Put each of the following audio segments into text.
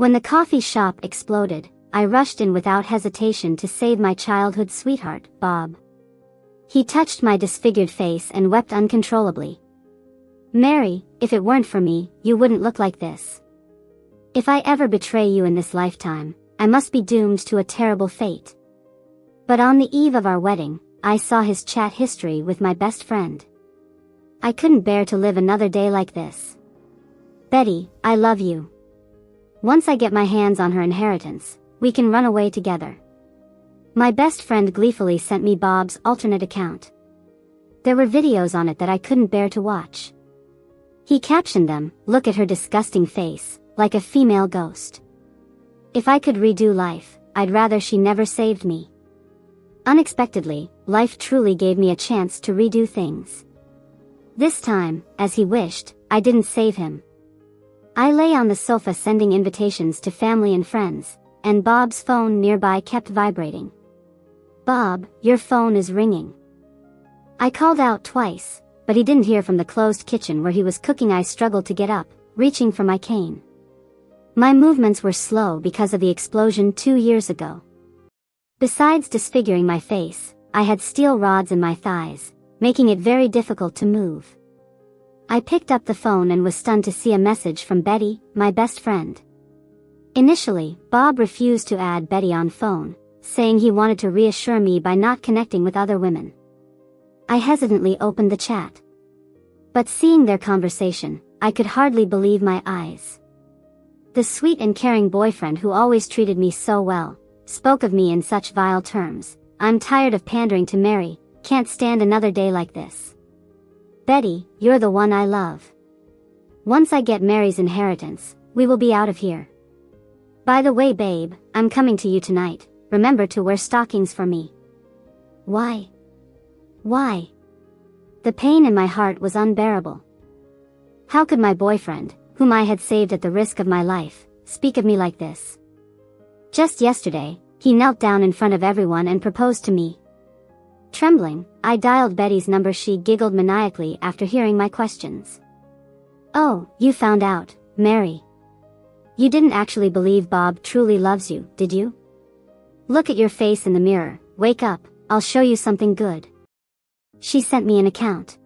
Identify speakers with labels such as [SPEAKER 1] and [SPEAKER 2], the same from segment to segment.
[SPEAKER 1] When the coffee shop exploded, I rushed in without hesitation to save my childhood sweetheart, Bob. He touched my disfigured face and wept uncontrollably. "Mary, if it weren't for me, you wouldn't look like this. If I ever betray you in this lifetime, I must be doomed to a terrible fate." But on the eve of our wedding, I saw his chat history with my best friend. I couldn't bear to live another day like this. "Betty, I love you. Once I get my hands on her inheritance, we can run away together." My best friend gleefully sent me Bob's alternate account. There were videos on it that I couldn't bear to watch. He captioned them, "Look at her disgusting face, like a female ghost. If I could redo life, I'd rather she never saved me." Unexpectedly, life truly gave me a chance to redo things. This time, as he wished, I didn't save him. I lay on the sofa sending invitations to family and friends, and Bob's phone nearby kept vibrating. "Bob, your phone is ringing." I called out twice, but he didn't hear from the closed kitchen where he was cooking. I struggled to get up, reaching for my cane. My movements were slow because of the explosion 2 years ago. Besides disfiguring my face, I had steel rods in my thighs, making it very difficult to move. I picked up the phone and was stunned to see a message from Betty, my best friend. Initially, Bob refused to add Betty on phone, saying he wanted to reassure me by not connecting with other women. I hesitantly opened the chat. But seeing their conversation, I could hardly believe my eyes. The sweet and caring boyfriend who always treated me so well, spoke of me in such vile terms. "I'm tired of pandering to Mary, can't stand another day like this. Betty, you're the one I love. Once I get Mary's inheritance, we will be out of here. By the way, babe, I'm coming to you tonight, remember to wear stockings for me." Why? Why? The pain in my heart was unbearable. How could my boyfriend, whom I had saved at the risk of my life, speak of me like this? Just yesterday, he knelt down in front of everyone and proposed to me. Trembling, I dialed Betty's number. She giggled maniacally after hearing my questions. "Oh, you found out, Mary. You didn't actually believe Bob truly loves you, did you? Look at your face in the mirror, wake up, I'll show you something good." She sent me an account.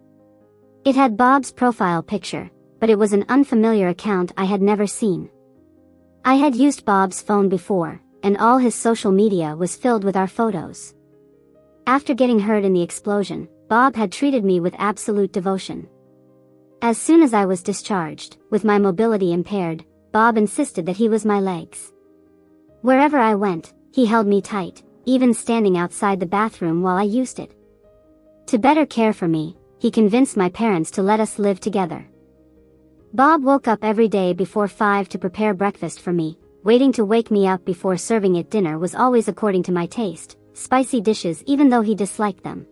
[SPEAKER 1] It had Bob's profile picture, but it was an unfamiliar account I had never seen. I had used Bob's phone before, and all his social media was filled with our photos. After getting hurt in the explosion, Bob had treated me with absolute devotion. As soon as I was discharged, with my mobility impaired, Bob insisted that he was my legs. Wherever I went, he held me tight, even standing outside the bathroom while I used it. To better care for me, he convinced my parents to let us live together. Bob woke up every day before 5 to prepare breakfast for me. Waiting to wake me up before serving it dinner was always according to my taste, spicy dishes even though he disliked them.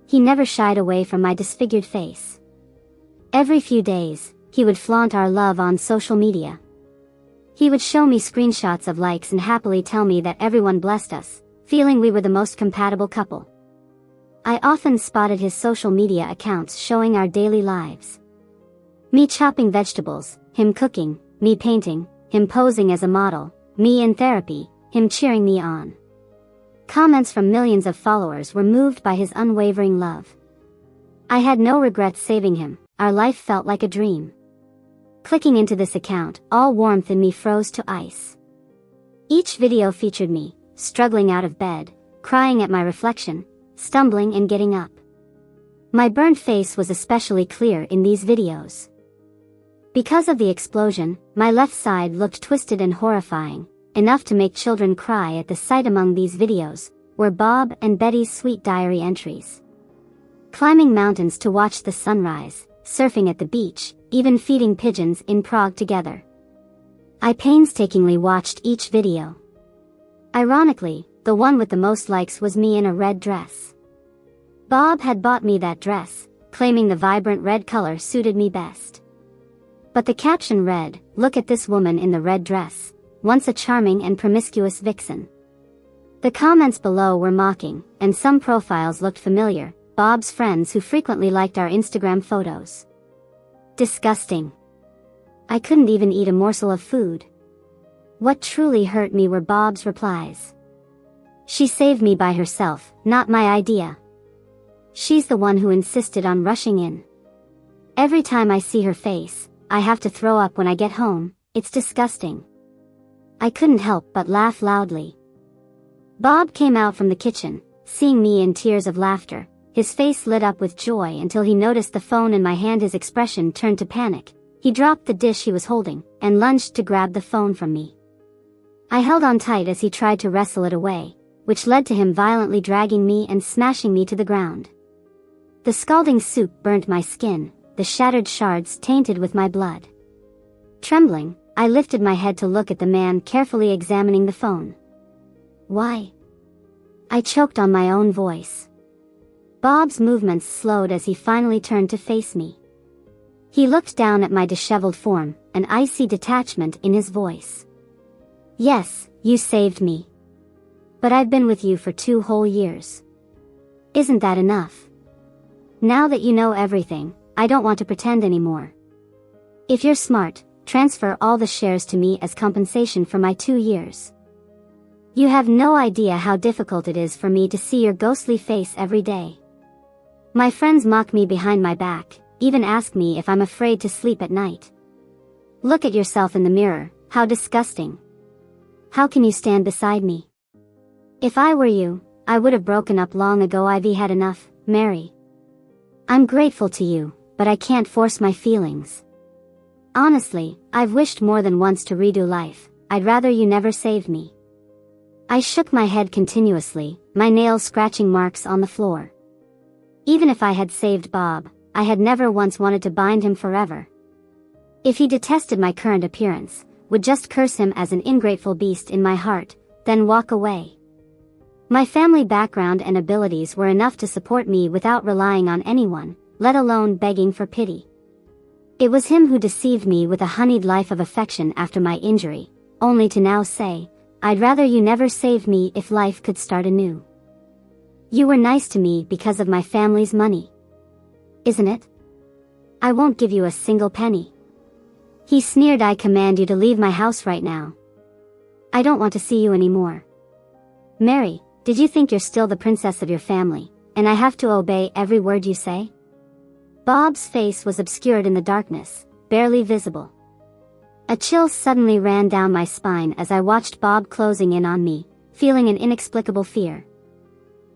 [SPEAKER 1] He never shied away from my disfigured face. Every few days, he would flaunt our love on social media. He would show me screenshots of likes and happily tell me that everyone blessed us, feeling we were the most compatible couple. I often spotted his social media accounts showing our daily lives. Me chopping vegetables, him cooking, me painting, him posing as a model, me in therapy, him cheering me on. Comments from millions of followers were moved by his unwavering love. I had no regrets saving him, our life felt like a dream. Clicking into this account, all warmth in me froze to ice. Each video featured me, struggling out of bed, crying at my reflection, stumbling and getting up. My burned face was especially clear in these videos. Because of the explosion, my left side looked twisted and horrifying, enough to make children cry at the sight. Among these videos were Bob and Betty's sweet diary entries. Climbing mountains to watch the sunrise, surfing at the beach, even feeding pigeons in Prague together. I painstakingly watched each video. Ironically, the one with the most likes was me in a red dress. Bob had bought me that dress, claiming the vibrant red color suited me best. But the caption read, "Look at this woman in the red dress, once a charming and promiscuous vixen." The comments below were mocking, and some profiles looked familiar, Bob's friends who frequently liked our Instagram photos. Disgusting. I couldn't even eat a morsel of food. What truly hurt me were Bob's replies. She saved me by herself, not my idea. She's the one who insisted on rushing in. Every time I see her face, I have to throw up when I get home. It's disgusting. I couldn't help but laugh loudly. Bob came out from the kitchen, seeing me in tears of laughter. His face lit up with joy until he noticed the phone in my hand. His expression turned to panic. He dropped the dish he was holding, and lunged to grab the phone from me. I held on tight as he tried to wrestle it away, which led to him violently dragging me and smashing me to the ground. The scalding soup burnt my skin, the shattered shards tainted with my blood. Trembling, I lifted my head to look at the man carefully examining the phone. Why? I choked on my own voice. Bob's movements slowed as he finally turned to face me. He looked down at my disheveled form, an icy detachment in his voice. Yes, you saved me. But I've been with you for 2 whole years. Isn't that enough? Now that you know everything, I don't want to pretend anymore. If you're smart, transfer all the shares to me as compensation for my 2 years. You have no idea how difficult it is for me to see your ghostly face every day. My friends mock me behind my back, even ask me if I'm afraid to sleep at night. Look at yourself in the mirror, how disgusting. How can you stand beside me? If I were you, I would have broken up long ago. I've had enough, Mary. I'm grateful to you, but I can't force my feelings. Honestly, I've wished more than once to redo life. I'd rather you never saved me. I shook my head continuously, my nails scratching marks on the floor. Even if I had saved Bob, I had never once wanted to bind him forever. If he detested my current appearance, would just curse him as an ingrateful beast in my heart, then walk away. My family background and abilities were enough to support me without relying on anyone, let alone begging for pity. It was him who deceived me with a honeyed life of affection after my injury, only to now say, I'd rather you never saved me if life could start anew. You were nice to me because of my family's money. Isn't it? I won't give you a single penny. He sneered. I command you to leave my house right now. I don't want to see you anymore. Mary, did you think you're still the princess of your family, and I have to obey every word you say? Bob's face was obscured in the darkness, barely visible. A chill suddenly ran down my spine as I watched Bob closing in on me, feeling an inexplicable fear.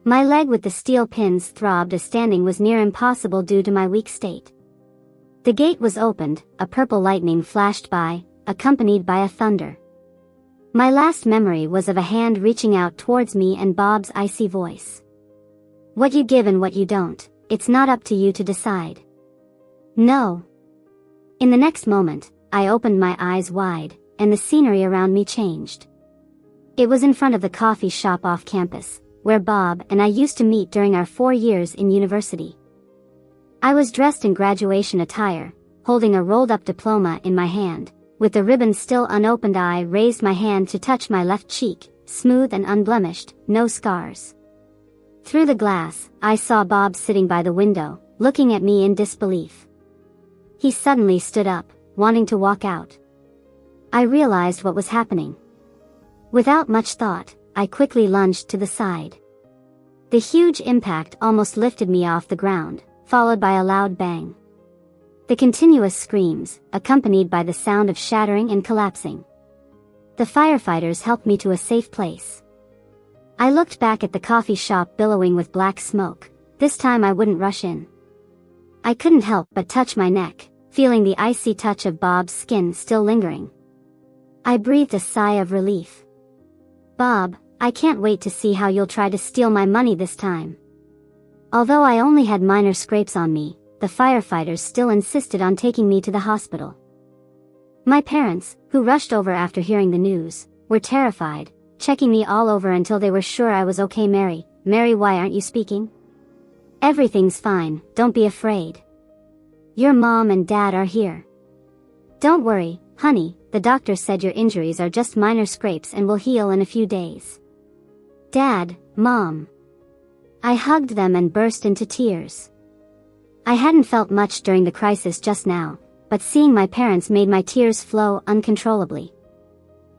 [SPEAKER 1] My leg with the steel pins throbbed as standing was near impossible due to my weak state. The gate was opened, a purple lightning flashed by, accompanied by a thunder. My last memory was of a hand reaching out towards me and Bob's icy voice. What you give and what you don't, it's not up to you to decide. No. In the next moment, I opened my eyes wide, and the scenery around me changed. It was in front of the coffee shop off campus, where Bob and I used to meet during our 4 years in university. I was dressed in graduation attire, holding a rolled-up diploma in my hand, with the ribbon still unopened. I raised my hand to touch my left cheek, smooth and unblemished, no scars. Through the glass, I saw Bob sitting by the window, looking at me in disbelief. He suddenly stood up, wanting to walk out. I realized what was happening. Without much thought, I quickly lunged to the side. The huge impact almost lifted me off the ground, followed by a loud bang. The continuous screams, accompanied by the sound of shattering and collapsing. The firefighters helped me to a safe place. I looked back at the coffee shop billowing with black smoke. This time I wouldn't rush in. I couldn't help but touch my neck, feeling the icy touch of Bob's skin still lingering. I breathed a sigh of relief. Bob, I can't wait to see how you'll try to steal my money this time. Although I only had minor scrapes on me, the firefighters still insisted on taking me to the hospital. My parents, who rushed over after hearing the news, were terrified, checking me all over until they were sure I was okay. Mary, why aren't you speaking? Everything's fine, don't be afraid. Your mom and dad are here. Don't worry, honey, the doctor said your injuries are just minor scrapes and will heal in a few days. Dad, Mom. I hugged them and burst into tears. I hadn't felt much during the crisis just now, but seeing my parents made my tears flow uncontrollably.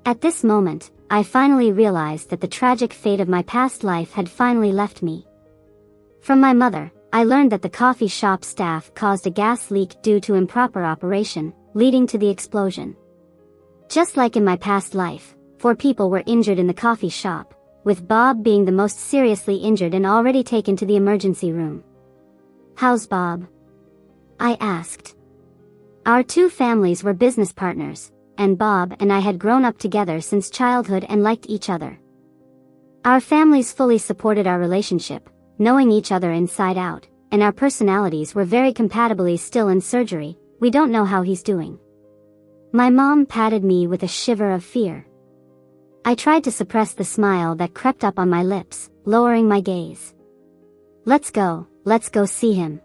[SPEAKER 1] At this moment, I finally realized that the tragic fate of my past life had finally left me. From my mother, I learned that the coffee shop staff caused a gas leak due to improper operation, leading to the explosion. Just like in my past life, 4 people were injured in the coffee shop, with Bob being the most seriously injured and already taken to the emergency room. "How's Bob?" I asked. Our 2 families were business partners, and Bob and I had grown up together since childhood and liked each other. Our families fully supported our relationship, knowing each other inside out, and our personalities were very compatible. He's still in surgery, we don't know how he's doing. My mom patted me with a shiver of fear. I tried to suppress the smile that crept up on my lips, lowering my gaze. Let's go see him."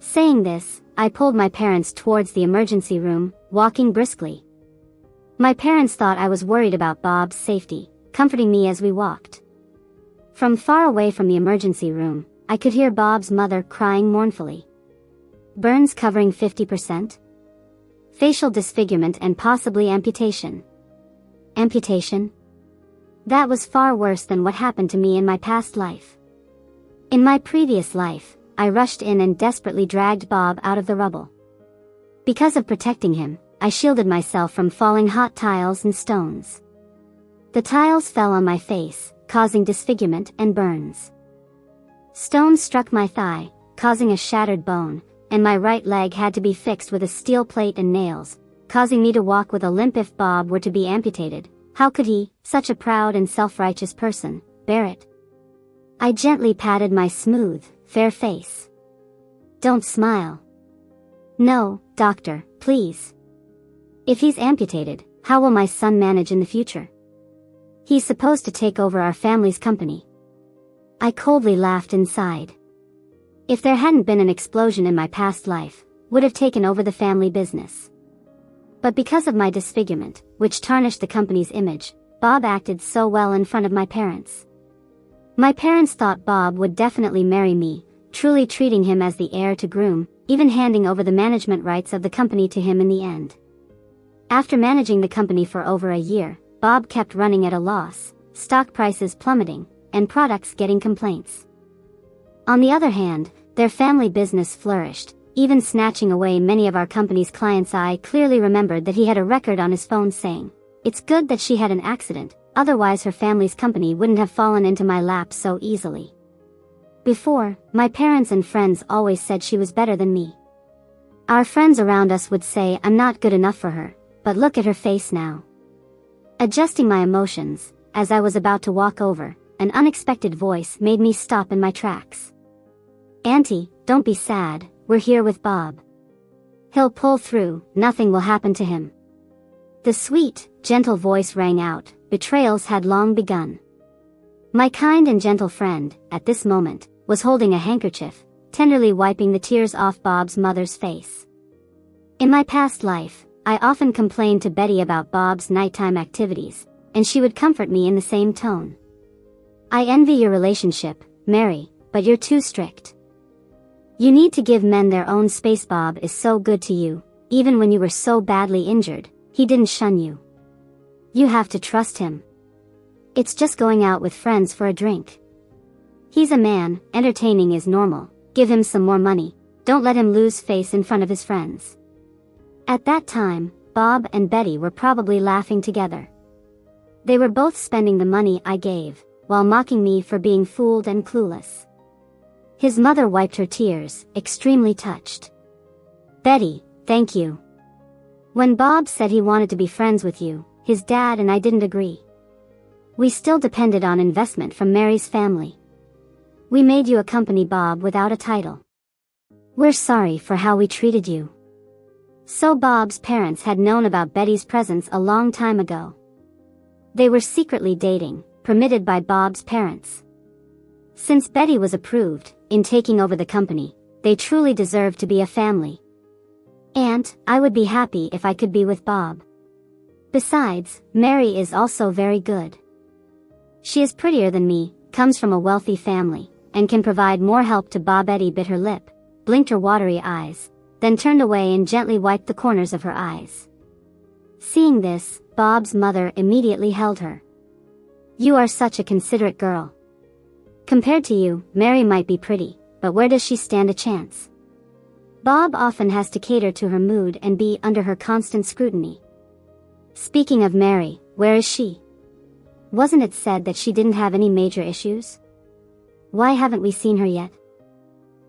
[SPEAKER 1] Saying this, I pulled my parents towards the emergency room, walking briskly. My parents thought I was worried about Bob's safety, comforting me as we walked. From far away from the emergency room, I could hear Bob's mother crying mournfully. "Burns covering 50%? Facial disfigurement and possibly amputation." Amputation? That was far worse than what happened to me in my past life. In my previous life, I rushed in and desperately dragged Bob out of the rubble. Because of protecting him, I shielded myself from falling hot tiles and stones. The tiles fell on my face, causing disfigurement and burns. Stones struck my thigh, causing a shattered bone, and my right leg had to be fixed with a steel plate and nails, causing me to walk with a limp. If Bob were to be amputated, how could he, such a proud and self-righteous person, bear it? I gently patted my smooth, fair face. "Don't smile." "No, doctor, please. If he's amputated, how will my son manage in the future? He's supposed to take over our family's company." I coldly laughed inside. If there hadn't been an explosion in my past life, would have taken over the family business. But because of my disfigurement, which tarnished the company's image, Bob acted so well in front of my parents. My parents thought Bob would definitely marry me, truly treating him as the heir to groom, even handing over the management rights of the company to him in the end. After managing the company for over a year, Bob kept running at a loss, stock prices plummeting, and products getting complaints. On the other hand, their family business flourished, even snatching away many of our company's clients. I clearly remembered that he had a record on his phone saying, "It's good that she had an accident, otherwise her family's company wouldn't have fallen into my lap so easily." Before, my parents and friends always said she was better than me. Our friends around us would say I'm not good enough for her, but look at her face now. Adjusting my emotions, as I was about to walk over, an unexpected voice made me stop in my tracks. "Auntie, don't be sad, we're here with Bob. He'll pull through, nothing will happen to him." The sweet, gentle voice rang out, betrayals had long begun. My kind and gentle friend, at this moment, was holding a handkerchief, tenderly wiping the tears off Bob's mother's face. In my past life, I often complained to Betty about Bob's nighttime activities, and she would comfort me in the same tone. "I envy your relationship, Mary, but you're too strict. You need to give men their own space. Bob is so good to you, even when you were so badly injured, he didn't shun you. You have to trust him. It's just going out with friends for a drink. He's a man, entertaining is normal, give him some more money, don't let him lose face in front of his friends." At that time, Bob and Betty were probably laughing together. They were both spending the money I gave, while mocking me for being fooled and clueless. His mother wiped her tears, extremely touched. "Betty, thank you. When Bob said he wanted to be friends with you, his dad and I didn't agree. We still depended on investment from Mary's family. We made you accompany Bob without a title. We're sorry for how we treated you." So Bob's parents had known about Betty's presence a long time ago. They were secretly dating, permitted by Bob's parents. Since Betty was approved, in taking over the company, they truly deserved to be a family. And, I would be happy if I could be with Bob. Besides, Mary is also very good. She is prettier than me, comes from a wealthy family, and can provide more help to Bob. Betty bit her lip, blinked her watery eyes, then turned away and gently wiped the corners of her eyes. Seeing this, Bob's mother immediately held her. "You are such a considerate girl. Compared to you, Mary might be pretty, but where does she stand a chance? Bob often has to cater to her mood and be under her constant scrutiny. Speaking of Mary, where is she? Wasn't it said that she didn't have any major issues? Why haven't we seen her yet?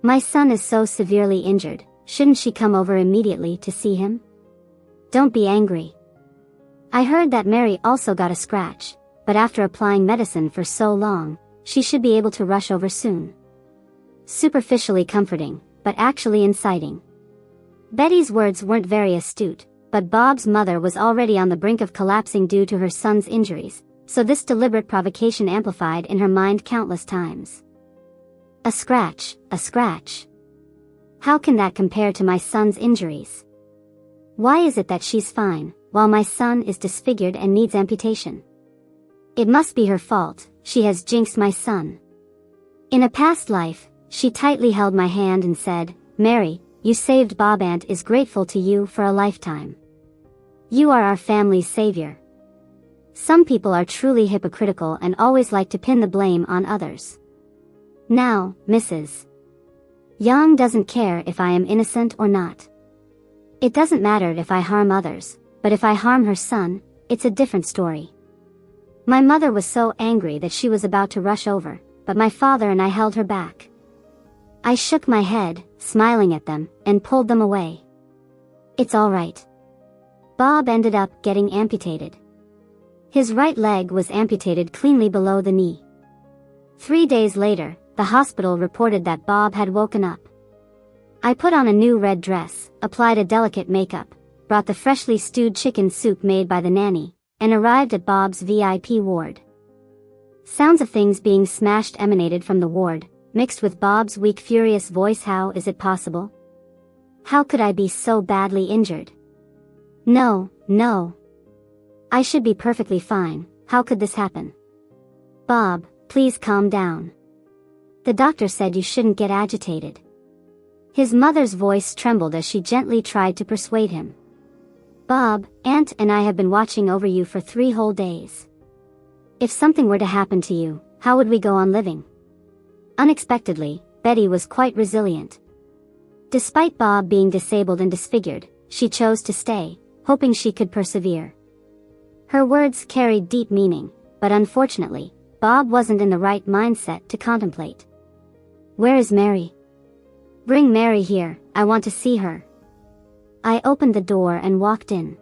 [SPEAKER 1] My son is so severely injured, shouldn't she come over immediately to see him? Don't be angry. I heard that Mary also got a scratch, but after applying medicine for so long, she should be able to rush over soon." Superficially comforting, but actually inciting. Betty's words weren't very astute, but Bob's mother was already on the brink of collapsing due to her son's injuries, so this deliberate provocation amplified in her mind countless times. A scratch, a scratch. How can that compare to my son's injuries? Why is it that she's fine, while my son is disfigured and needs amputation? It must be her fault, she has jinxed my son. In a past life, she tightly held my hand and said, "Mary, you saved Bob. Aunt is grateful to you for a lifetime. You are our family's savior." Some people are truly hypocritical and always like to pin the blame on others. Now, Mrs. Young doesn't care if I am innocent or not. It doesn't matter if I harm others, but if I harm her son, it's a different story. My mother was so angry that she was about to rush over, but my father and I held her back. I shook my head, smiling at them, and pulled them away. It's all right. Bob ended up getting amputated. His right leg was amputated cleanly below the knee. 3 days later, the hospital reported that Bob had woken up. I put on a new red dress, applied a delicate makeup, brought the freshly stewed chicken soup made by the nanny, and arrived at Bob's VIP ward. Sounds of things being smashed emanated from the ward, mixed with Bob's weak, furious voice. How is it possible? How could I be so badly injured? No, no. I should be perfectly fine. How could this happen? Bob, please calm down. The doctor said you shouldn't get agitated. His mother's voice trembled as she gently tried to persuade him. Bob, Aunt and I have been watching over you for 3 whole days. If something were to happen to you, how would we go on living? Unexpectedly, Betty was quite resilient. Despite Bob being disabled and disfigured, she chose to stay, hoping she could persevere. Her words carried deep meaning, but unfortunately, Bob wasn't in the right mindset to contemplate. Where is Mary? Bring Mary here, I want to see her. I opened the door and walked in.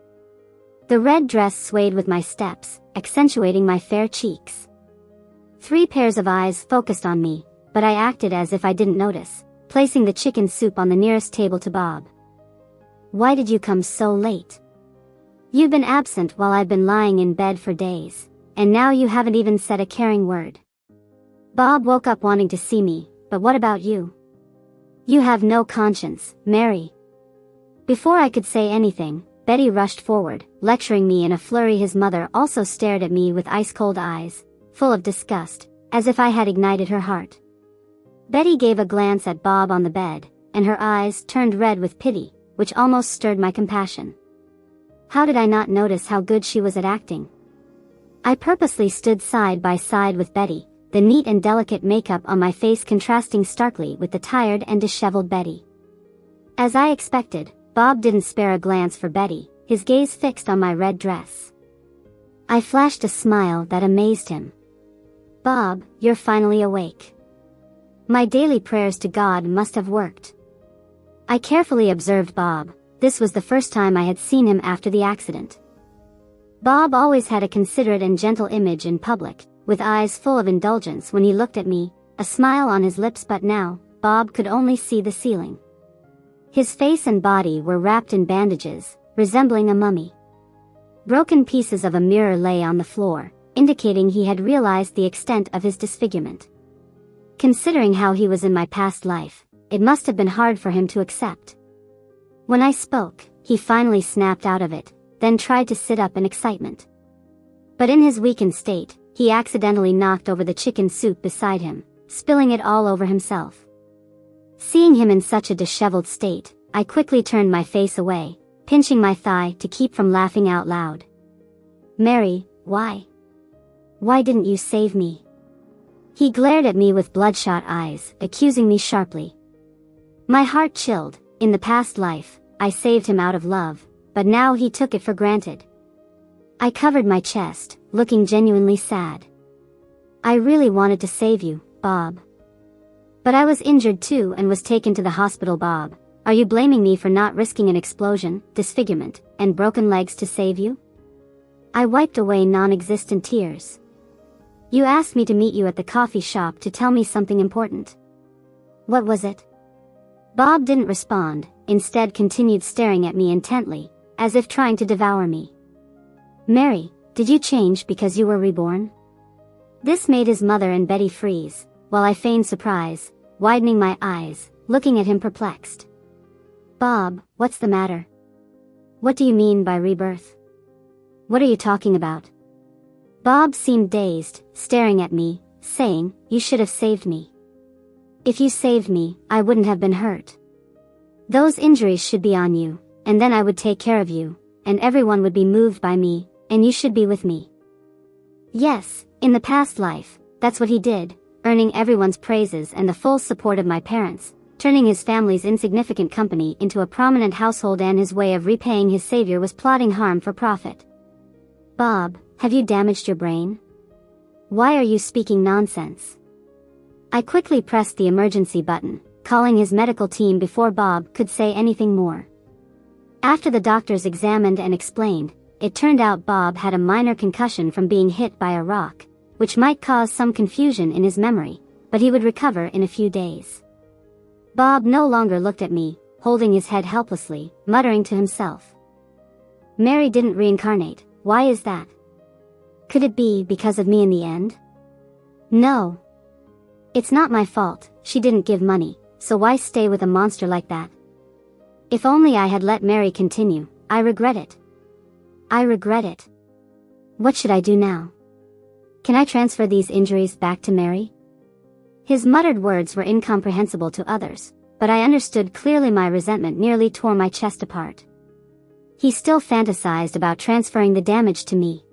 [SPEAKER 1] The red dress swayed with my steps, accentuating my fair cheeks. 3 pairs of eyes focused on me, but I acted as if I didn't notice, placing the chicken soup on the nearest table to Bob. Why did you come so late? You've been absent while I've been lying in bed for days, and now you haven't even said a caring word. Bob woke up wanting to see me, but what about you? You have no conscience, Mary. Before I could say anything, Betty rushed forward, lecturing me in a flurry. His mother also stared at me with ice-cold eyes, full of disgust, as if I had ignited her heart. Betty gave a glance at Bob on the bed, and her eyes turned red with pity, which almost stirred my compassion. How did I not notice how good she was at acting? I purposely stood side by side with Betty, the neat and delicate makeup on my face contrasting starkly with the tired and disheveled Betty. As I expected, Bob didn't spare a glance for Betty, his gaze fixed on my red dress. I flashed a smile that amazed him. Bob, you're finally awake. My daily prayers to God must have worked. I carefully observed Bob. This was the first time I had seen him after the accident. Bob always had a considerate and gentle image in public, with eyes full of indulgence when he looked at me, a smile on his lips, but now, Bob could only see the ceiling. His face and body were wrapped in bandages, resembling a mummy. Broken pieces of a mirror lay on the floor, indicating he had realized the extent of his disfigurement. Considering how he was in my past life, it must have been hard for him to accept. When I spoke, he finally snapped out of it, then tried to sit up in excitement. But in his weakened state, he accidentally knocked over the chicken soup beside him, spilling it all over himself. Seeing him in such a disheveled state, I quickly turned my face away, pinching my thigh to keep from laughing out loud. Mary, why? Why didn't you save me? He glared at me with bloodshot eyes, accusing me sharply. My heart chilled. In the past life, I saved him out of love, but now he took it for granted. I covered my chest, looking genuinely sad. I really wanted to save you, Bob. But I was injured too and was taken to the hospital. Bob, are you blaming me for not risking an explosion, disfigurement, and broken legs to save you? I wiped away non-existent tears. You asked me to meet you at the coffee shop to tell me something important. What was it? Bob didn't respond, instead continued staring at me intently, as if trying to devour me. Mary, did you change because you were reborn? This made his mother and Betty freeze, while I feigned surprise, widening my eyes, looking at him perplexed. Bob, what's the matter? What do you mean by rebirth? What are you talking about? Bob seemed dazed, staring at me, saying, you should have saved me. If you saved me, I wouldn't have been hurt. Those injuries should be on you, and then I would take care of you, and everyone would be moved by me, and you should be with me. Yes, in the past life, that's what he did, earning everyone's praises and the full support of my parents, turning his family's insignificant company into a prominent household, and his way of repaying his savior was plotting harm for profit. Bob, have you damaged your brain? Why are you speaking nonsense? I quickly pressed the emergency button, calling his medical team before Bob could say anything more. After the doctors examined and explained, it turned out Bob had a minor concussion from being hit by a rock, which might cause some confusion in his memory, but he would recover in a few days. Bob no longer looked at me, holding his head helplessly, muttering to himself. Mary didn't reincarnate, why is that? Could it be because of me in the end? No. It's not my fault, she didn't give money, so why stay with a monster like that? If only I had let Mary continue, I regret it. I regret it. What should I do now? Can I transfer these injuries back to Mary? His muttered words were incomprehensible to others, but I understood clearly. My resentment nearly tore my chest apart. He still fantasized about transferring the damage to me.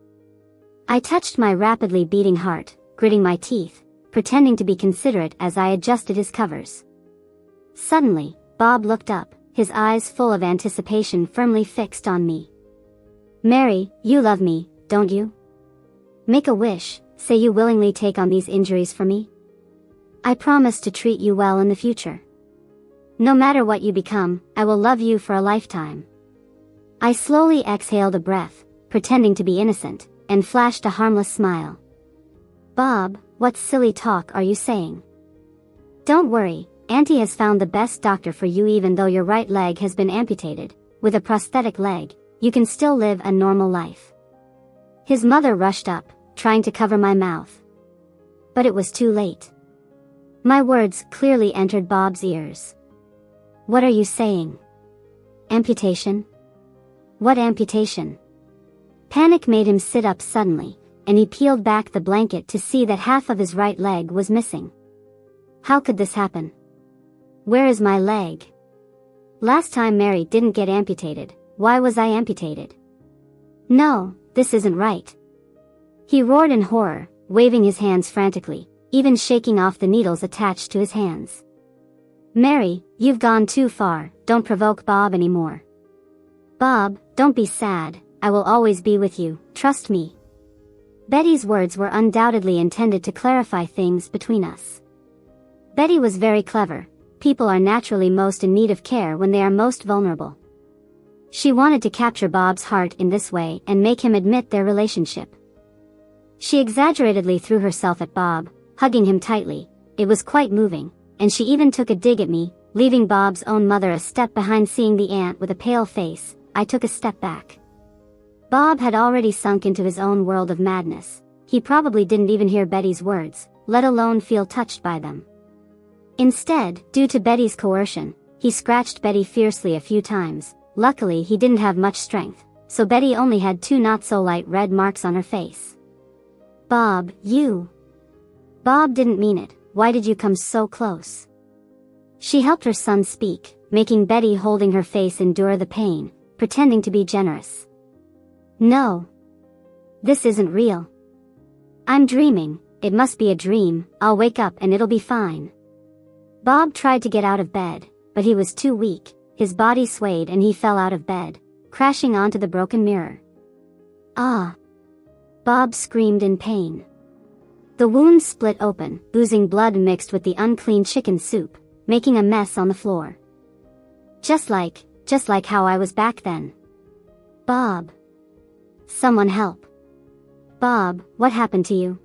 [SPEAKER 1] I touched my rapidly beating heart, gritting my teeth, pretending to be considerate as I adjusted his covers. Suddenly, Bob looked up, his eyes full of anticipation firmly fixed on me. Mary, you love me, don't you? Make a wish, say you willingly take on these injuries for me. I promise to treat you well in the future. No matter what you become, I will love you for a lifetime. I slowly exhaled a breath, pretending to be innocent, and flashed a harmless smile. Bob, what silly talk are you saying? Don't worry, Auntie has found the best doctor for you. Even though your right leg has been amputated, with a prosthetic leg, you can still live a normal life. His mother rushed up, trying to cover my mouth. But it was too late. My words clearly entered Bob's ears. What are you saying? Amputation? What amputation? Panic made him sit up suddenly, and he peeled back the blanket to see that half of his right leg was missing. How could this happen? Where is my leg? Last time Mary didn't get amputated, why was I amputated? No, this isn't right. He roared in horror, waving his hands frantically, even shaking off the needles attached to his hands. Mary, you've gone too far, don't provoke Bob anymore. Bob, don't be sad, I will always be with you, trust me. Betty's words were undoubtedly intended to clarify things between us. Betty was very clever. People are naturally most in need of care when they are most vulnerable. She wanted to capture Bob's heart in this way and make him admit their relationship. She exaggeratedly threw herself at Bob, hugging him tightly. It was quite moving, and she even took a dig at me, leaving Bob's own mother a step behind. Seeing the aunt with a pale face, I took a step back. Bob had already sunk into his own world of madness. He probably didn't even hear Betty's words, let alone feel touched by them. Instead, due to Betty's coercion, he scratched Betty fiercely a few times. Luckily he didn't have much strength, so Betty only had 2 not-so-light red marks on her face. Bob, you... Bob didn't mean it, why did you come so close? She helped her son speak, making Betty holding her face endure the pain, pretending to be generous. No. This isn't real. I'm dreaming, it must be a dream, I'll wake up and it'll be fine. Bob tried to get out of bed, but he was too weak, his body swayed and he fell out of bed, crashing onto the broken mirror. Ah! Bob screamed in pain. The wound split open, oozing blood mixed with the unclean chicken soup, making a mess on the floor. Just like how I was back then. Bob. Someone help. Bob, what happened to you?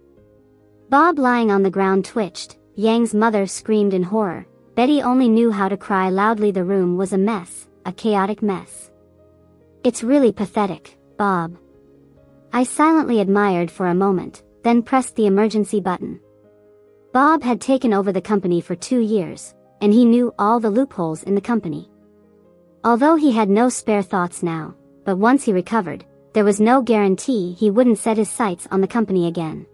[SPEAKER 1] Bob lying on the ground twitched, Yang's mother screamed in horror, Betty only knew how to cry loudly. The room was a mess, a chaotic mess. It's really pathetic, Bob. I silently admired for a moment, then pressed the emergency button. Bob had taken over the company for 2 years, and he knew all the loopholes in the company. Although he had no spare thoughts now, but once he recovered, there was no guarantee he wouldn't set his sights on the company again.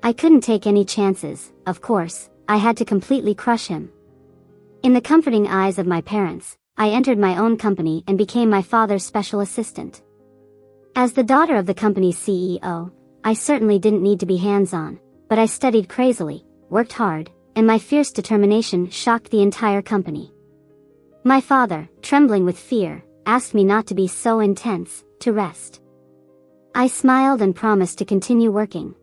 [SPEAKER 1] I couldn't take any chances, of course, I had to completely crush him. In the comforting eyes of my parents, I entered my own company and became my father's special assistant. As the daughter of the company's CEO, I certainly didn't need to be hands-on, but I studied crazily, worked hard, and my fierce determination shocked the entire company. My father, trembling with fear, asked me not to be so intense, to rest. I smiled and promised to continue working.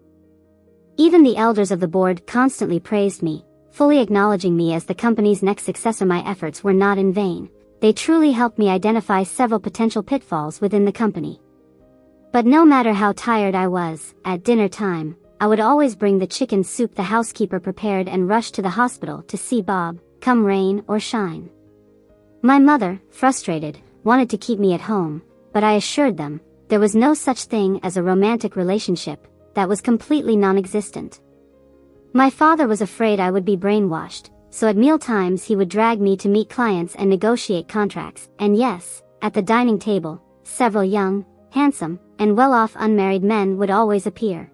[SPEAKER 1] Even the elders of the board constantly praised me, fully acknowledging me as the company's next successor. My efforts were not in vain, they truly helped me identify several potential pitfalls within the company. But no matter how tired I was, at dinner time, I would always bring the chicken soup the housekeeper prepared and rush to the hospital to see Bob, come rain or shine. My mother, frustrated, wanted to keep me at home, but I assured them, there was no such thing as a romantic relationship, that was completely non-existent. My father was afraid I would be brainwashed, so at mealtimes he would drag me to meet clients and negotiate contracts, and yes, at the dining table, several young, handsome, and well-off unmarried men would always appear.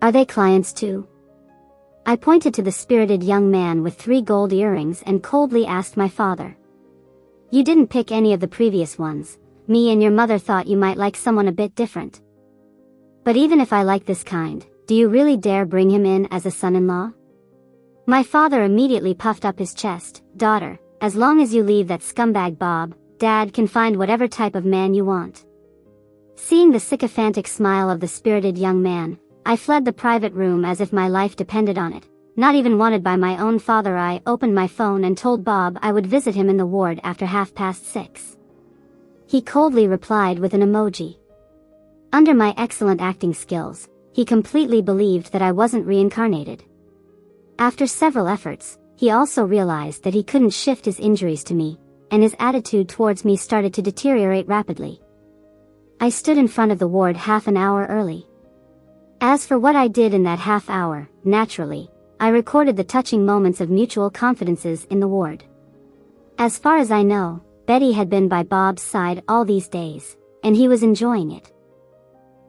[SPEAKER 1] Are they clients too? I pointed to the spirited young man with 3 gold earrings and coldly asked my father. You didn't pick any of the previous ones, me and your mother thought you might like someone a bit different. But even if I like this kind, do you really dare bring him in as a son-in-law? My father immediately puffed up his chest. Daughter, as long as you leave that scumbag Bob, Dad can find whatever type of man you want. Seeing the sycophantic smile of the spirited young man, I fled the private room as if my life depended on it. Not even wanted by my own father, I opened my phone and told Bob I would visit him in the ward after 6:30. He coldly replied with an emoji. Under my excellent acting skills, he completely believed that I wasn't reincarnated. After several efforts, he also realized that he couldn't shift his injuries to me, and his attitude towards me started to deteriorate rapidly. I stood in front of the ward half an hour early. As for what I did in that half hour, naturally, I recorded the touching moments of mutual confidences in the ward. As far as I know, Betty had been by Bob's side all these days, and he was enjoying it.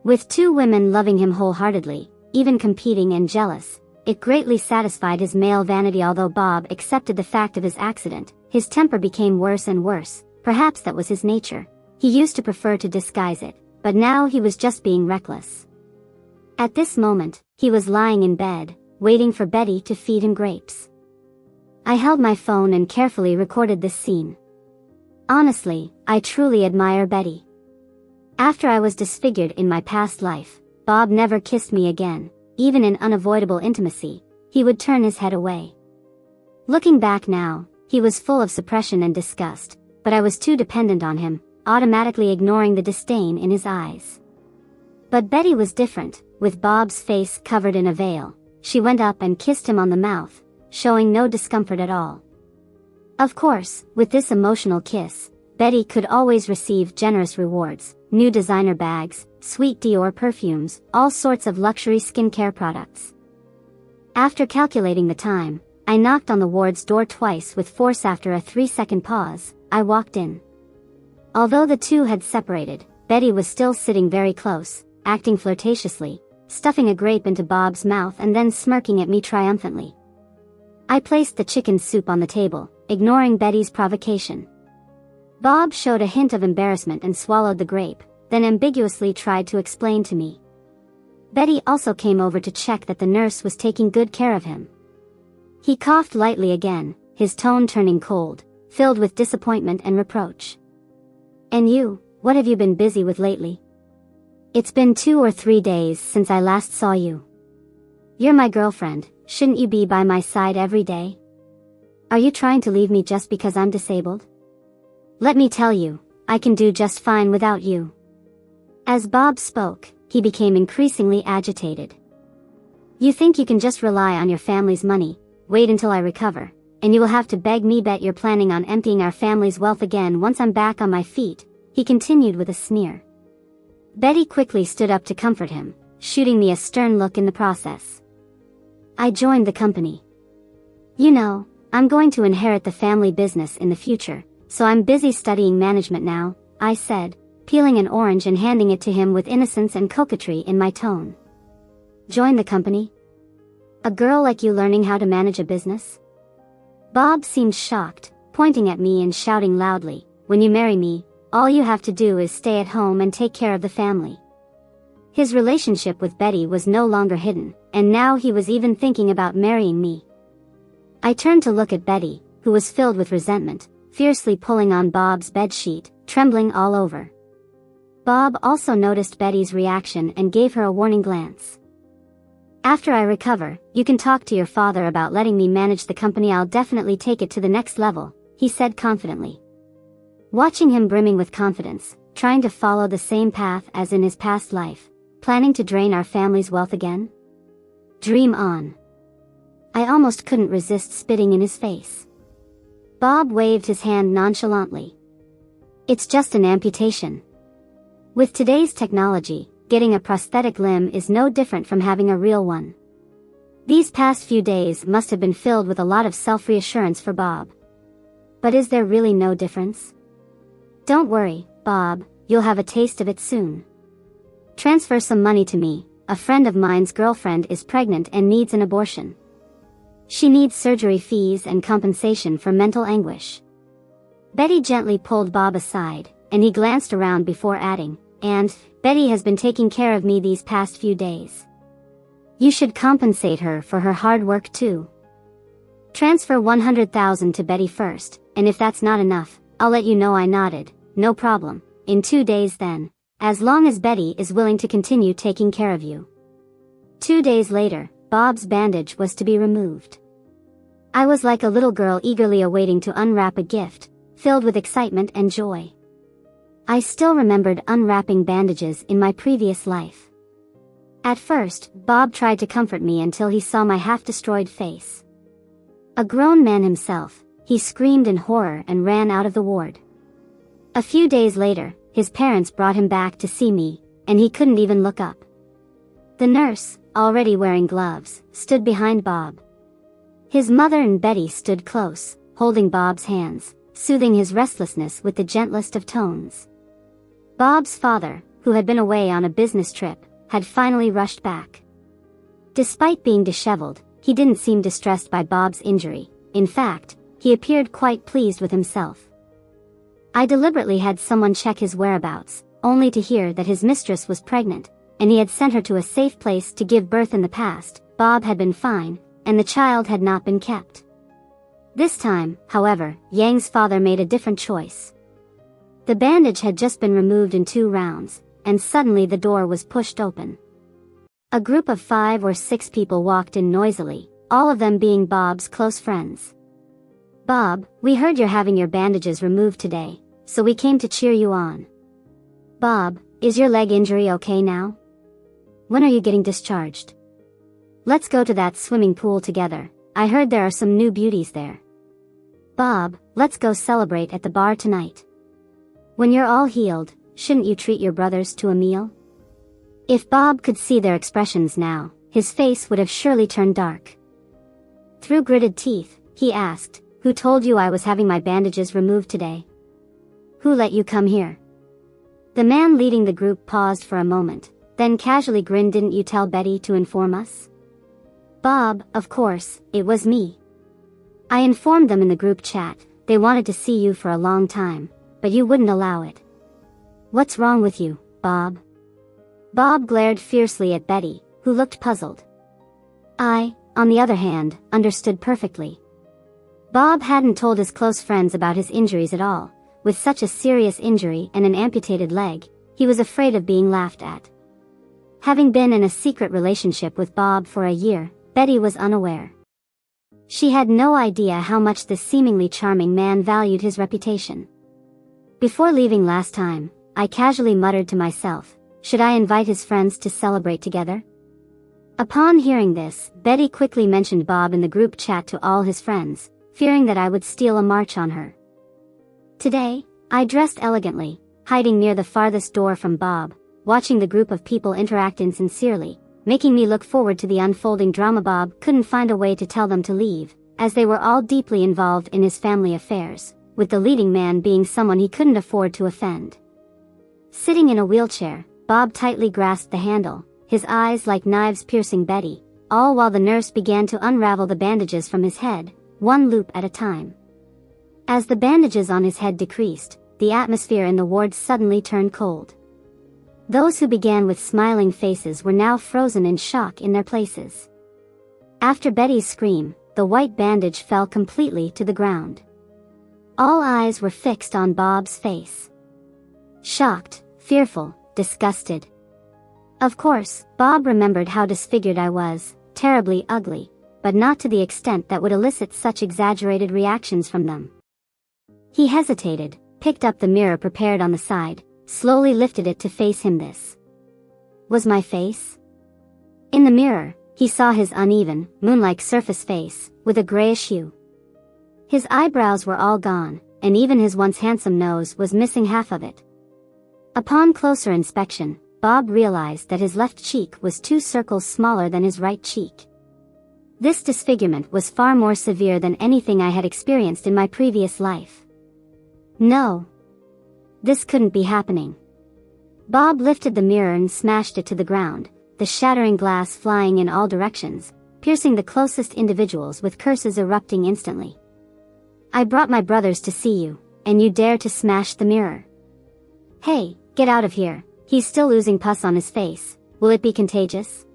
[SPEAKER 1] With 2 women loving him wholeheartedly, even competing and jealous, it greatly satisfied his male vanity. Although Bob accepted the fact of his accident, his temper became worse and worse. Perhaps that was his nature. He used to prefer to disguise it, but now he was just being reckless. At this moment, he was lying in bed, waiting for Betty to feed him grapes. I held my phone and carefully recorded this scene. Honestly, I truly admire Betty. After I was disfigured in my past life, Bob never kissed me again. Even in unavoidable intimacy, he would turn his head away. Looking back now, he was full of suppression and disgust, but I was too dependent on him, automatically ignoring the disdain in his eyes. But Betty was different. With Bob's face covered in a veil, she went up and kissed him on the mouth, showing no discomfort at all. Of course, with this emotional kiss, Betty could always receive generous rewards, new designer bags, sweet Dior perfumes, all sorts of luxury skincare products. After calculating the time, I knocked on the ward's door twice with force. After a 3-second pause, I walked in. Although the 2 had separated, Betty was still sitting very close, acting flirtatiously, stuffing a grape into Bob's mouth and then smirking at me triumphantly. I placed the chicken soup on the table, ignoring Betty's provocation. Bob showed a hint of embarrassment and swallowed the grape, then ambiguously tried to explain to me. Betty also came over to check that the nurse was taking good care of him. He coughed lightly again, his tone turning cold, filled with disappointment and reproach. "And you, what have you been busy with lately? It's been 2 or 3 days since I last saw you. You're my girlfriend, shouldn't you be by my side every day? Are you trying to leave me just because I'm disabled? Let me tell you, I can do just fine without you." As Bob spoke, he became increasingly agitated. "You think you can just rely on your family's money, wait until I recover, and you will have to beg me? Bet you're planning on emptying our family's wealth again once I'm back on my feet," he continued with a sneer. Betty quickly stood up to comfort him, shooting me a stern look in the process. I joined the company. "You know, I'm going to inherit the family business in the future, so I'm busy studying management now," I said, peeling an orange and handing it to him with innocence and coquetry in my tone. "Join the company? A girl like you learning how to manage a business?" Bob seemed shocked, pointing at me and shouting loudly, "When you marry me, all you have to do is stay at home and take care of the family." His relationship with Betty was no longer hidden, and now he was even thinking about marrying me. I turned to look at Betty, who was filled with resentment, fiercely pulling on Bob's bedsheet, trembling all over. Bob also noticed Betty's reaction and gave her a warning glance. "After I recover, you can talk to your father about letting me manage the company. I'll definitely take it to the next level," he said confidently. Watching him brimming with confidence, trying to follow the same path as in his past life, planning to drain our family's wealth again? Dream on. I almost couldn't resist spitting in his face. Bob waved his hand nonchalantly. "It's just an amputation. With today's technology, getting a prosthetic limb is no different from having a real one." These past few days must have been filled with a lot of self-reassurance for Bob. But is there really no difference? "Don't worry, Bob, you'll have a taste of it soon. Transfer some money to me. A friend of mine's girlfriend is pregnant and needs an abortion. She needs surgery fees and compensation for mental anguish." Betty gently pulled Bob aside, and he glanced around before adding, "And Betty has been taking care of me these past few days. You should compensate her for her hard work too. Transfer 100,000 to Betty first, and if that's not enough, I'll let you know." I nodded. "No problem, in 2 days then, as long as Betty is willing to continue taking care of you." 2 days later, Bob's bandage was to be removed. I was like a little girl eagerly awaiting to unwrap a gift, filled with excitement and joy. I still remembered unwrapping bandages in my previous life. At first, Bob tried to comfort me until he saw my half-destroyed face. A grown man himself, he screamed in horror and ran out of the ward. A few days later, his parents brought him back to see me, and he couldn't even look up. The nurse, already wearing gloves, stood behind Bob. His mother and Betty stood close, holding Bob's hands, soothing his restlessness with the gentlest of tones. Bob's father, who had been away on a business trip, had finally rushed back. Despite being disheveled, he didn't seem distressed by Bob's injury. In fact, he appeared quite pleased with himself. I deliberately had someone check his whereabouts, only to hear that his mistress was pregnant, and he had sent her to a safe place to give birth. In the past, Bob had been fine, and the child had not been kept. This time, however, Yang's father made a different choice. The bandage had just been removed in 2 rounds, and suddenly the door was pushed open. A group of 5 or 6 people walked in noisily, all of them being Bob's close friends. "Bob, we heard you're having your bandages removed today, so we came to cheer you on. Bob, is your leg injury okay now? When are you getting discharged? Let's go to that swimming pool together. I heard there are some new beauties there. Bob, let's go celebrate at the bar tonight. When you're all healed, shouldn't you treat your brothers to a meal?" If Bob could see their expressions now, his face would have surely turned dark. Through gritted teeth, he asked, "Who told you I was having my bandages removed today? Who let you come here?" The man leading the group paused for a moment, then casually grinned. "Didn't you tell Betty to inform us?" "Bob, of course, it was me. I informed them in the group chat. They wanted to see you for a long time, but you wouldn't allow it." "What's wrong with you?" Bob?" Bob glared fiercely at Betty, who looked puzzled. I, on the other hand, understood perfectly. Bob hadn't told his close friends about his injuries at all. With such a serious injury and an amputated leg, he was afraid of being laughed at. Having been in a secret relationship with Bob for a year, Betty was unaware. She had no idea how much this seemingly charming man valued his reputation. Before leaving last time, I casually muttered to myself, should I invite his friends to celebrate together? Upon hearing this, Betty quickly mentioned Bob in the group chat to all his friends, fearing that I would steal a march on her. Today, I dressed elegantly, hiding near the farthest door from Bob, watching the group of people interact insincerely, making me look forward to the unfolding drama. Bob couldn't find a way to tell them to leave, as they were all deeply involved in his family affairs, with the leading man being someone he couldn't afford to offend. Sitting in a wheelchair, Bob tightly grasped the handle, his eyes like knives piercing Betty, all while the nurse began to unravel the bandages from his head, one loop at a time. As the bandages on his head decreased, the atmosphere in the ward suddenly turned cold. Those who began with smiling faces were now frozen in shock in their places. After Betty's scream, the white bandage fell completely to the ground. All eyes were fixed on Bob's face. Shocked, fearful, disgusted. Of course, Bob remembered how disfigured I was, terribly ugly, but not to the extent that would elicit such exaggerated reactions from them. He hesitated, picked up the mirror prepared on the side, slowly lifted it to face him. This was my face? In the mirror, he saw his uneven, moon-like surface face, with a grayish hue. His eyebrows were all gone, and even his once handsome nose was missing half of it. Upon closer inspection, Bob realized that his left cheek was 2 circles smaller than his right cheek. This disfigurement was far more severe than anything I had experienced in my previous life. No. This couldn't be happening. Bob lifted the mirror and smashed it to the ground, the shattering glass flying in all directions, piercing the closest individuals with curses erupting instantly. I brought my brothers to see you, and you dare to smash the mirror. Hey, get out of here, he's still oozing pus on his face, will it be contagious?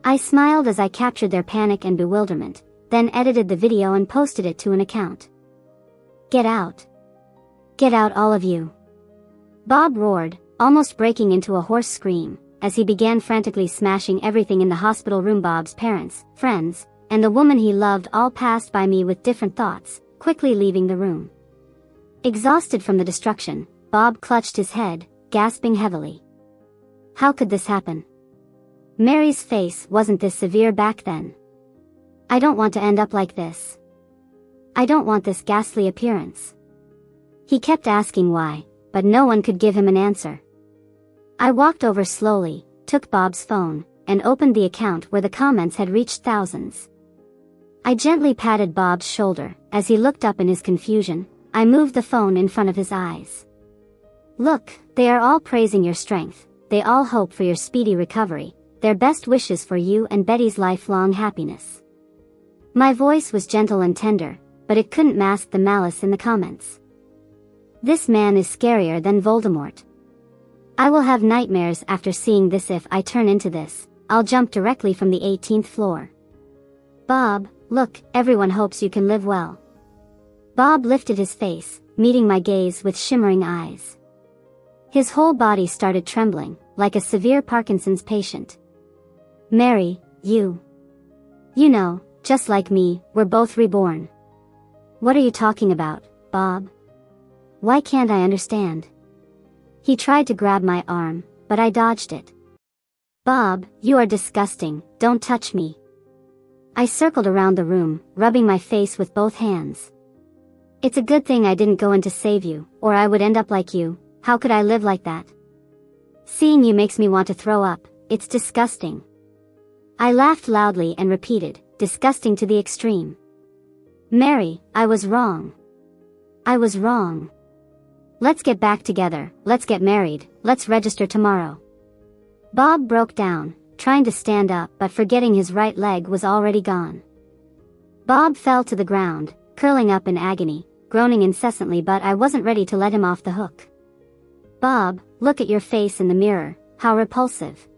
[SPEAKER 1] I smiled as I captured their panic and bewilderment, then edited the video and posted it to an account. Get out. Get out all of you. Bob roared, almost breaking into a hoarse scream, as he began frantically smashing everything in the hospital room. Bob's parents, friends, and the woman he loved all passed by me with different thoughts, quickly leaving the room. Exhausted from the destruction, Bob clutched his head, gasping heavily. How could this happen? Mary's face wasn't this severe back then. I don't want to end up like this. I don't want this ghastly appearance. He kept asking why, but no one could give him an answer. I walked over slowly, took Bob's phone, and opened the account where the comments had reached thousands. I gently patted Bob's shoulder. As he looked up in his confusion, I moved the phone in front of his eyes. Look, they are all praising your strength, they all hope for your speedy recovery, their best wishes for you and Betty's lifelong happiness. My voice was gentle and tender, but it couldn't mask the malice in the comments. This man is scarier than Voldemort. I will have nightmares after seeing this. If I turn into this, I'll jump directly from the 18th floor. Bob, look, everyone hopes you can live well. Bob lifted his face, meeting my gaze with shimmering eyes. His whole body started trembling, like a severe Parkinson's patient. Mary, you know, just like me, we're both reborn. What are you talking about, Bob? Why can't I understand? He tried to grab my arm, but I dodged it. Bob, you are disgusting, don't touch me. I circled around the room, rubbing my face with both hands. It's a good thing I didn't go in to save you, or I would end up like you. How could I live like that? Seeing you makes me want to throw up, it's disgusting. I laughed loudly and repeated, disgusting to the extreme. Mary, I was wrong. I was wrong. Let's get back together, let's get married, let's register tomorrow. Bob broke down, trying to stand up but forgetting his right leg was already gone. Bob fell to the ground, curling up in agony, groaning incessantly, but I wasn't ready to let him off the hook. Bob, look at your face in the mirror, how repulsive.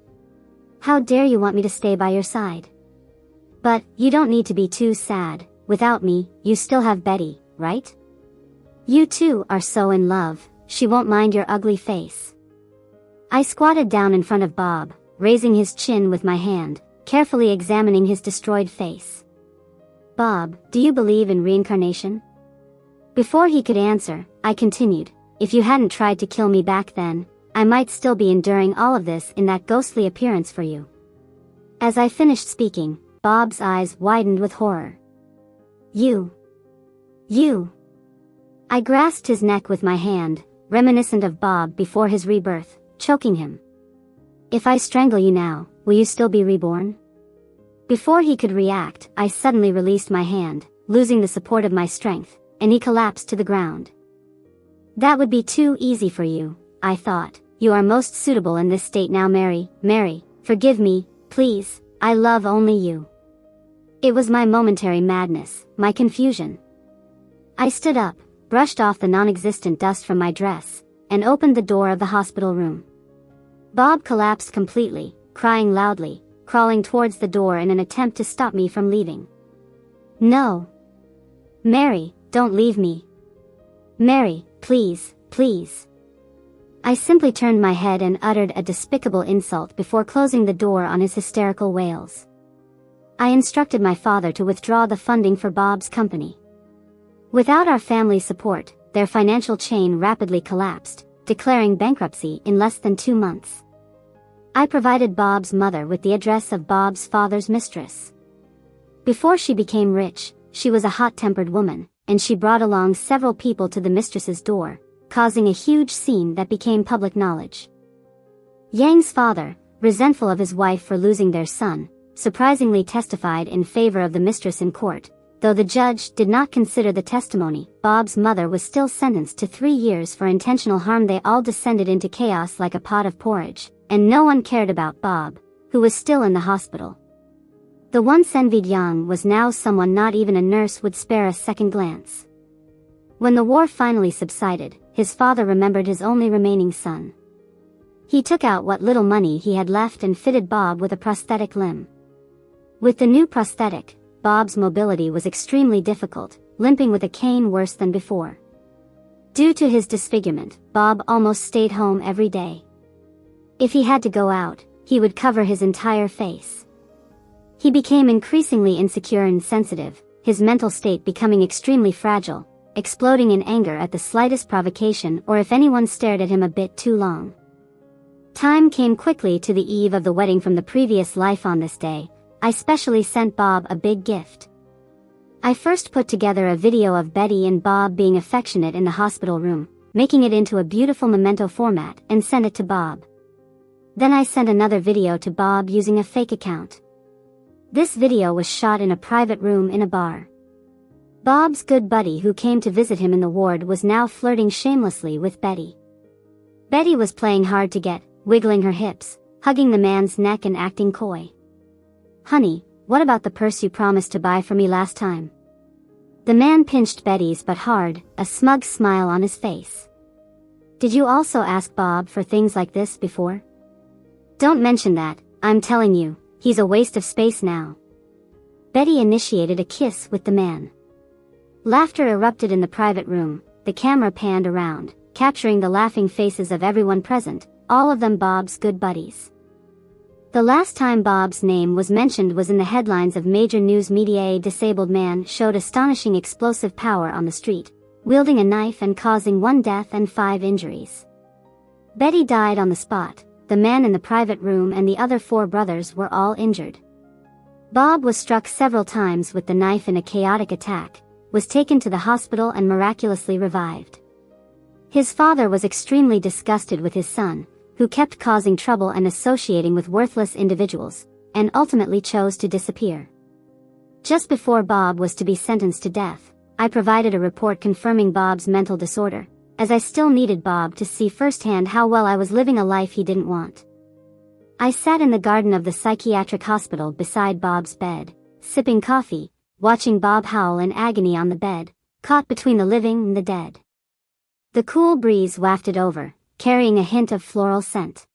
[SPEAKER 1] How dare you want me to stay by your side? But, you don't need to be too sad, without me, you still have Betty, right? You two are so in love, she won't mind your ugly face. I squatted down in front of Bob, raising his chin with my hand, carefully examining his destroyed face. Bob, do you believe in reincarnation? Before he could answer, I continued, if you hadn't tried to kill me back then, I might still be enduring all of this in that ghostly appearance for you. As I finished speaking, Bob's eyes widened with horror. You. I grasped his neck with my hand, reminiscent of Bob before his rebirth, choking him. If I strangle you now, will you still be reborn? Before he could react, I suddenly released my hand, losing the support of my strength, and he collapsed to the ground. That would be too easy for you, I thought. You are most suitable in this state now, Mary. Mary, forgive me, please, I love only you. It was my momentary madness, my confusion. I stood up, brushed off the non-existent dust from my dress, and opened the door of the hospital room. Bob collapsed completely, crying loudly, crawling towards the door in an attempt to stop me from leaving. No. Mary, don't leave me. Mary, please, please. I simply turned my head and uttered a despicable insult before closing the door on his hysterical wails. I instructed my father to withdraw the funding for Bob's company. Without our family's support, their financial chain rapidly collapsed, declaring bankruptcy in less than 2 months. I provided Bob's mother with the address of Bob's father's mistress. Before she became rich, she was a hot-tempered woman, and she brought along several people to the mistress's door, causing a huge scene that became public knowledge. Yang's father, resentful of his wife for losing their son, surprisingly testified in favor of the mistress in court. Though the judge did not consider the testimony, Bob's mother was still sentenced to 3 years for intentional harm. They all descended into chaos like a pot of porridge, and no one cared about Bob, who was still in the hospital. The once envied Yang was now someone not even a nurse would spare a second glance. When the war finally subsided, his father remembered his only remaining son. He took out what little money he had left and fitted Bob with a prosthetic limb. With the new prosthetic, Bob's mobility was extremely difficult, limping with a cane worse than before. Due to his disfigurement, Bob almost stayed home every day. If he had to go out, he would cover his entire face. He became increasingly insecure and sensitive, his mental state becoming extremely fragile, exploding in anger at the slightest provocation or if anyone stared at him a bit too long. Time came quickly to the eve of the wedding from the previous life. On this day, I specially sent Bob a big gift. I first put together a video of Betty and Bob being affectionate in the hospital room, making it into a beautiful memento format and sent it to Bob. Then I sent another video to Bob using a fake account. This video was shot in a private room in a bar. Bob's good buddy who came to visit him in the ward was now flirting shamelessly with Betty. Betty was playing hard to get, wiggling her hips, hugging the man's neck and acting coy. Honey, what about the purse you promised to buy for me last time? The man pinched Betty's butt hard, a smug smile on his face. Did you also ask Bob for things like this before? Don't mention that, I'm telling you, he's a waste of space now. Betty initiated a kiss with the man. Laughter erupted in the private room, the camera panned around, capturing the laughing faces of everyone present, all of them Bob's good buddies. The last time Bob's name was mentioned was in the headlines of major news media. A disabled man showed astonishing explosive power on the street, wielding a knife and causing 1 death and 5 injuries. Betty died on the spot, the man in the private room and the other 4 brothers were all injured. Bob was struck several times with the knife in a chaotic attack, was taken to the hospital and miraculously revived. His father was extremely disgusted with his son, who kept causing trouble and associating with worthless individuals, and ultimately chose to disappear. Just before Bob was to be sentenced to death, I provided a report confirming Bob's mental disorder, as I still needed Bob to see firsthand how well I was living a life he didn't want. I sat in the garden of the psychiatric hospital beside Bob's bed, sipping coffee, watching Bob howl in agony on the bed, caught between the living and the dead. The cool breeze wafted over, carrying a hint of floral scent.